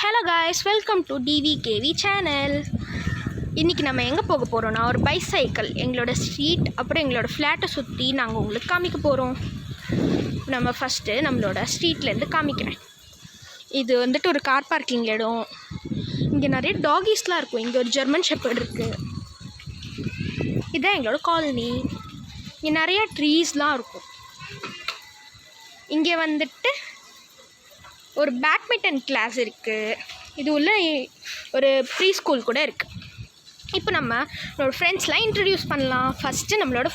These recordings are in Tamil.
Hello guys, welcome to TVKV channel. இன்றைக்கி நம்ம எங்கே போக போகிறோன்னா, ஒரு பைசைக்கிள் எங்களோட ஸ்ட்ரீட் அப்புறம் எங்களோட ஃப்ளாட்டை சுற்றி நாங்கள் உங்களுக்கு காமிக்க போகிறோம். நம்ம ஃபஸ்ட்டு நம்மளோட ஸ்ட்ரீட்லேருந்து காமிக்கிறேன். இது வந்துட்டு ஒரு கார் பார்க்கிங் இடம். இங்கே நிறைய டாகிஸ்லாம் இருக்கும். இங்கே ஒரு ஜெர்மன் ஷெப்பர்ட் இருக்குது. இதுதான் எங்களோட காலனி. இங்கே நிறைய ட்ரீஸ்லாம் இருக்கும். இங்கே வந்துட்டு ஒரு பேட்மிண்டன் கிளாஸ் இருக்குது. இது உள்ள ஒரு ப்ரீ ஸ்கூல் கூட இருக்குது. இப்போ நம்மளோட ஃப்ரெண்ட்ஸ்லாம் இன்ட்ரடியூஸ் பண்ணலாம். ஃபஸ்ட்டு நம்மளோட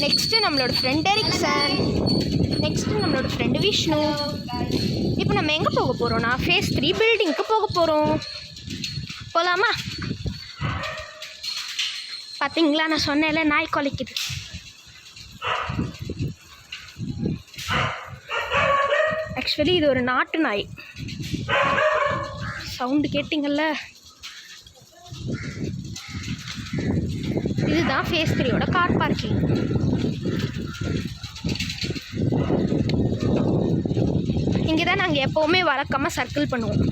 நெக்ஸ்ட்டு நம்மளோட ஃப்ரெண்ட் எரிக்சன், நெக்ஸ்ட்டு நம்மளோட ஃப்ரெண்டு விஷ்ணு. இப்போ நம்ம எங்கே போக போகிறோன்னா, ஃபேஸ் 3 பில்டிங்க்கு போக போகிறோம். போகலாமா? பார்த்தீங்களா, நான் சொன்னேன்ல நாய் குலைக்குது. ஆக்சுவலி இது ஒரு நாட்டு நாய். சவுண்டு கேட்டிங்கல்ல, இதுதான் ஃபேஸ் 3யோட கார் பார்க்கிங். இங்கே தான் நாங்கள் எப்போவுமே வழக்கமாக சர்க்கிள் பண்ணுவோம்.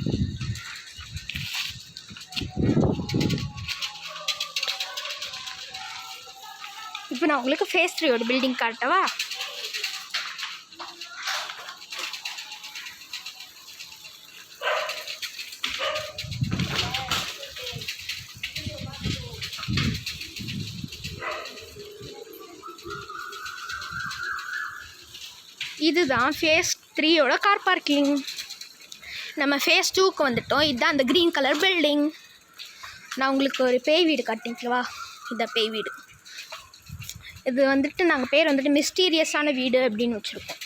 இப்போ நான் உங்களுக்கு ஃபேஸ் 3யோட பில்டிங் காட்டவா? இதுதான் ஃபேஸ் 3யோட கார் பார்க்கிங். நம்ம ஃபேஸ் 2க்கு வந்துட்டோம். இதுதான் அந்த க்ரீன் கலர் பில்டிங். நான் உங்களுக்கு ஒரு பேய் வீடு காட்டிங்களா? இதுதான் பேய் வீடு. இது வந்துட்டு நாங்கள் பேர் வந்துட்டு மிஸ்டீரியஸான வீடு அப்படின்னு வச்சுருக்கோம்.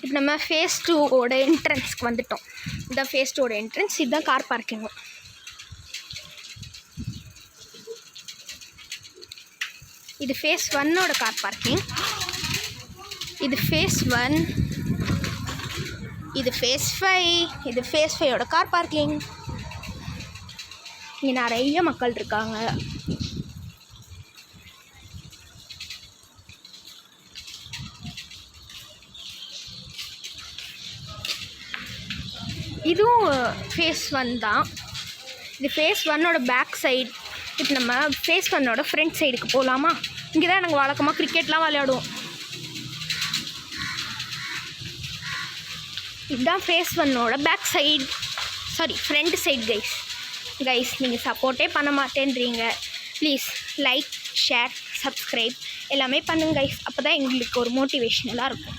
இப்போ நம்ம ஃபேஸ் 2வோட என்ட்ரன்ஸ்க்கு வந்துட்டோம். இதுதான் ஃபேஸ் 2வோட என்ட்ரன்ஸ். இதுதான் கார் பார்க்கிங்கும். இது ஃபேஸ் 1னோட கார் பார்க்கிங். இது ஃபேஸ் 1, இது ஃபேஸ் 5, இது ஃபேஸ் 5யோட கார் பார்க்கிங். இங்கே நிறைய மக்கள் இருக்காங்க. இதுவும் ஃபேஸ் 1 தான். இது ஃபேஸ் 1னோட பேக் சைடு. இப்போ நம்ம ஃபேஸ் 1னோட ஃப்ரண்ட் சைடுக்கு போகலாமா? இங்கே தான் நாங்கள் வழக்கமாக கிரிக்கெட்லாம் விளையாடுவோம். இதுதான் ஃபேஸ் 1னோட back side, front side. Guys நீங்கள் சப்போர்ட்டே பண்ண மாட்டேன்றீங்க. ப்ளீஸ் லைக், ஷேர், சப்ஸ்கிரைப் எல்லாமே பண்ணுங்க கைஸ். அப்போ தான் எங்களுக்கு ஒரு மோட்டிவேஷ்னலாக இருக்கும்.